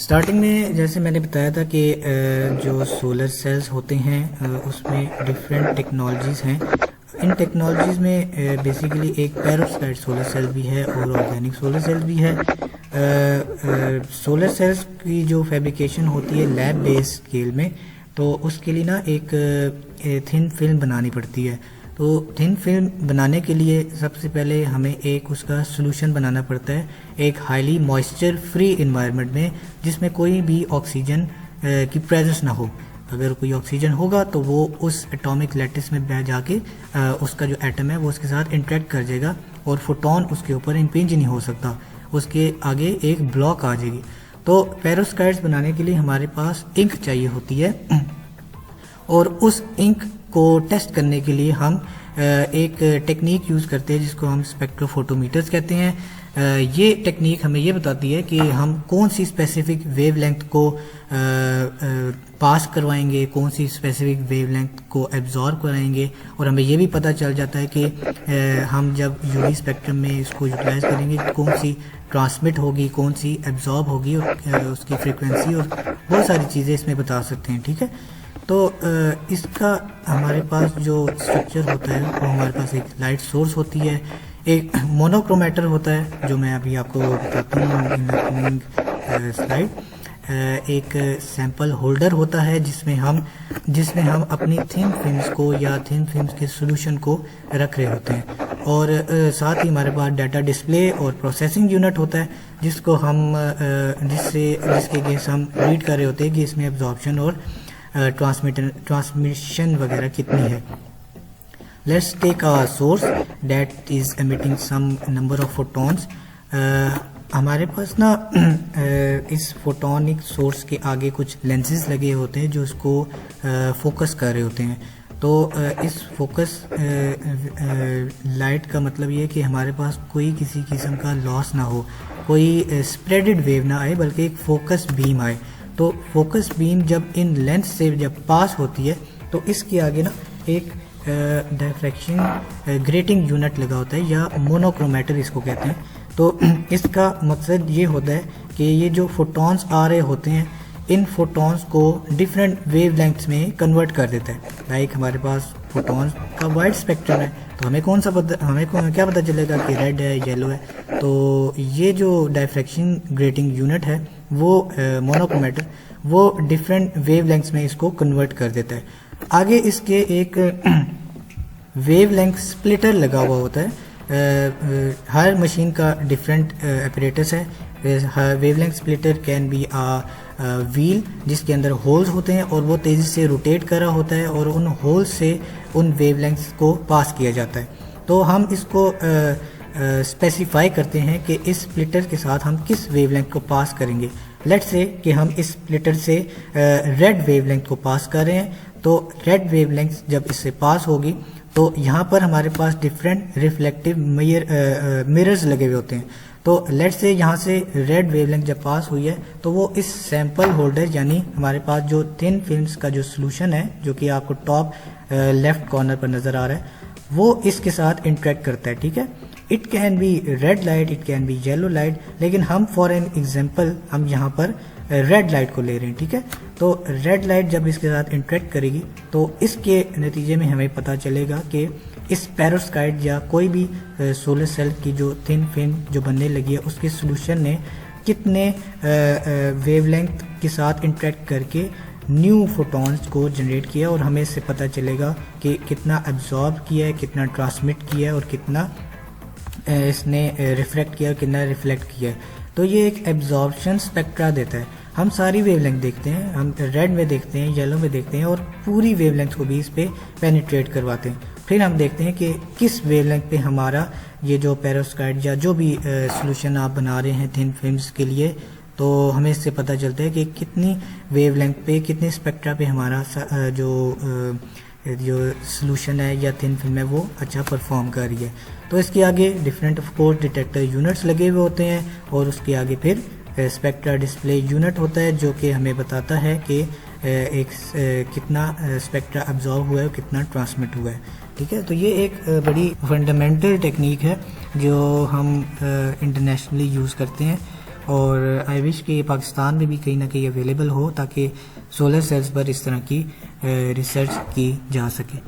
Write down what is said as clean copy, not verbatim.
Starting में जैसे मैंने बताया था कि जो सोलर सेल्स होते हैं उसमें डिफरेंट टेक्नोलॉजीज़ हैं। इन टेक्नोलॉजीज़ में बेसिकली एक पेरोव्स्काइट सोलर सेल भी है और ऑर्गेनिक सोलर सेल भी है। सोलर सेल्स की जो फैब्रिकेशन होती है लैब बेस्ड स्केल में, तो उसके लिए ना एक थिन फिल्म बनानी पड़ती है। तो थिन फिल्म बनाने के लिए सबसे पहले हमें एक उसका सोल्यूशन बनाना पड़ता है एक हाईली मॉइस्चर फ्री इन्वायरमेंट में, जिसमें कोई भी ऑक्सीजन की प्रेजेंस ना हो। अगर कोई ऑक्सीजन होगा तो वो उस एटॉमिक लैटिस में बह जाके उसका जो एटम है वो उसके साथ इंटरेक्ट कर जाएगा और फोटोन उसके ऊपर इम्पिंज नहीं हो सकता, उसके आगे एक ब्लॉक आ जाएगी। तो पेरोव्स्काइट्स बनाने के लिए हमारे पास इंक चाहिए होती है और उस इंक को टेस्ट करने के लिए हम एक टेक्निक यूज़ करते हैं जिसको हम स्पेक्ट्रोफोटोमीटर्स कहते हैं। ये टेक्निक हमें ये बताती है कि हम कौन सी स्पेसिफिक वेवलेंथ को पास करवाएंगे, कौन सी स्पेसिफिक वेवलेंथ को एब्जॉर्ब कराएंगे, और हमें ये भी पता चल जाता है कि हम जब यूवी स्पेक्ट्रम में इसको यूटिलाइज करेंगे कौन सी ट्रांसमिट होगी, कौन सी एब्जॉर्ब होगी और उसकी फ्रीक्वेंसी और बहुत सारी चीज़ें इसमें बता सकते हैं। ठीक है, तो इसका हमारे पास जो स्ट्रक्चर होता है वो हमारे पास एक लाइट सोर्स होती है, एक मोनोक्रोमेटर होता है जो मैं अभी आपको बताता हूँ स्लाइड, एक सैंपल होल्डर होता है जिसमें हम अपनी थिन फिल्म्स को या थिन फिल्म्स के सॉल्यूशन को रख रहे होते हैं, और साथ ही हमारे पास डाटा डिस्प्ले और प्रोसेसिंग यूनिट होता है जिसको हम जिसके अगेंस्ट हम रीड कर रहे होते हैं कि इसमें एब्जॉर्प्शन और ट्रांसमिशन वगैरह कितनी है। Let's take a source that is emitting some number of photons. हमारे पास ना इस फोटोनिक सोर्स के आगे कुछ लेंसेज लगे होते हैं जो इसको फोकस कर रहे होते हैं। तो इस फोकस लाइट का मतलब ये है कि हमारे पास कोई किसी किस्म का लॉस ना हो, कोई स्प्रेडेड वेव ना आए, बल्कि एक फोकस बीम आए। तो फोकस बीम जब इन लेंस से जब पास होती है तो इसके आगे ना एक डायफ्रैक्शन ग्रेटिंग यूनिट लगा होता है या मोनोक्रोमेटर इसको कहते हैं। तो इसका मकसद ये होता है कि ये जो फोटॉन्स आ रहे होते हैं इन फोटॉन्स को डिफरेंट वेवलेंथ्स में कन्वर्ट कर देता है। लाइक हमारे पास फोटॉन्स का वाइड स्पेक्ट्रम है, तो हमें क्या पता चलेगा कि रेड है, येलो है। तो ये जो डायफ्रैक्शन ग्रेटिंग यूनिट है वो मोनोक्रोमेटर वो डिफरेंट वेवलेंथ्स में इसको कन्वर्ट कर देता है। आगे इसके एक वेवलेंथ स्प्लिटर लगा हुआ होता है। हर मशीन का डिफरेंट अपरेटस है। Wavelength splitter can be wheel जिसके अंदर होल्स होते हैं और वो तेज़ी से रोटेट कर रहा होता है और उन होल्स से उन वेवलेंथ्स को पास किया जाता है। तो हम इसको स्पेसिफाई करते हैं कि इस स्प्लिटर के साथ हम किस वेवलेंथ को पास करेंगे। लेट्स से कि हम इस स्प्लिटर से रेड वेवलेंथ को पास कर रहे हैं, तो रेड वेवलेंथ जब इससे पास होगी तो यहाँ पर हमारे पास डिफरेंट रिफ्लेक्टिव मिरर्स लगे हुए होते हैं। तो लेट्स से यहाँ से रेड वेवलेंथ जब पास हुई है तो वो इस सैंपल होल्डर यानी हमारे पास जो थिन फिल्म्स का जो सोल्यूशन है जो कि आपको टॉप लेफ्ट कॉर्नर पर नज़र आ रहा है वो इसके साथ इंटरेक्ट करता है। ठीक है, it can be red light, it can be yellow light, लेकिन हम फॉर एन एग्जांपल हम यहाँ पर रेड लाइट को ले रहे हैं। ठीक है, तो रेड लाइट जब इसके साथ इंटरेक्ट करेगी तो इसके नतीजे में हमें पता चलेगा कि इस पेरोव्स्काइट या कोई भी सोलर सेल की जो थिन फिल्म जो बनने लगी है उसके सोल्यूशन ने कितने वेवलेंथ के साथ इंटरेक्ट करके न्यू फोटॉन्स को जनरेट किया, और हमें इससे पता चलेगा कि कितना एब्जॉर्ब किया है, कितना ट्रांसमिट किया है और कितना इसने रिफ्लेक्ट किया और कितना रिफ्लेक्ट किया है। तो ये एक एब्जॉर्प्शन स्पेक्ट्रा देता है। हम सारी वेवलेंथ देखते हैं, हम रेड में देखते हैं, येलो में देखते हैं और पूरी वेवलेंथ को भी इस पे पेनिट्रेट करवाते हैं। फिर हम देखते हैं कि किस वेवलेंथ पे हमारा ये जो पेरोव्स्काइट या जो भी सोल्यूशन आप बना रहे हैं थिन फिल्म्स के लिए, तो हमें इससे पता चलता है कि कितनी वेवलेंथ पे, कितने स्पेक्ट्रा पे हमारा जो सोल्यूशन है या थिन फिल्म है वो अच्छा परफॉर्म कर रही है। तो इसके आगे different of course detector units लगे हुए होते हैं और उसके आगे फिर स्पेक्ट्रा डिस्प्ले यूनिट होता है जो कि हमें बताता है कि कितना स्पेक्ट्रा अब्जॉर्ब हुआ है और कितना ट्रांसमिट हुआ है। ठीक है, तो ये एक बड़ी फंडामेंटल टेक्निक है जो हम इंटरनेशनली यूज़ करते हैं और आई विश कि पाकिस्तान में भी कहीं ना कहीं अवेलेबल हो ताकि सोलर सेल्स पर इस तरह की रिसर्च की जा सके।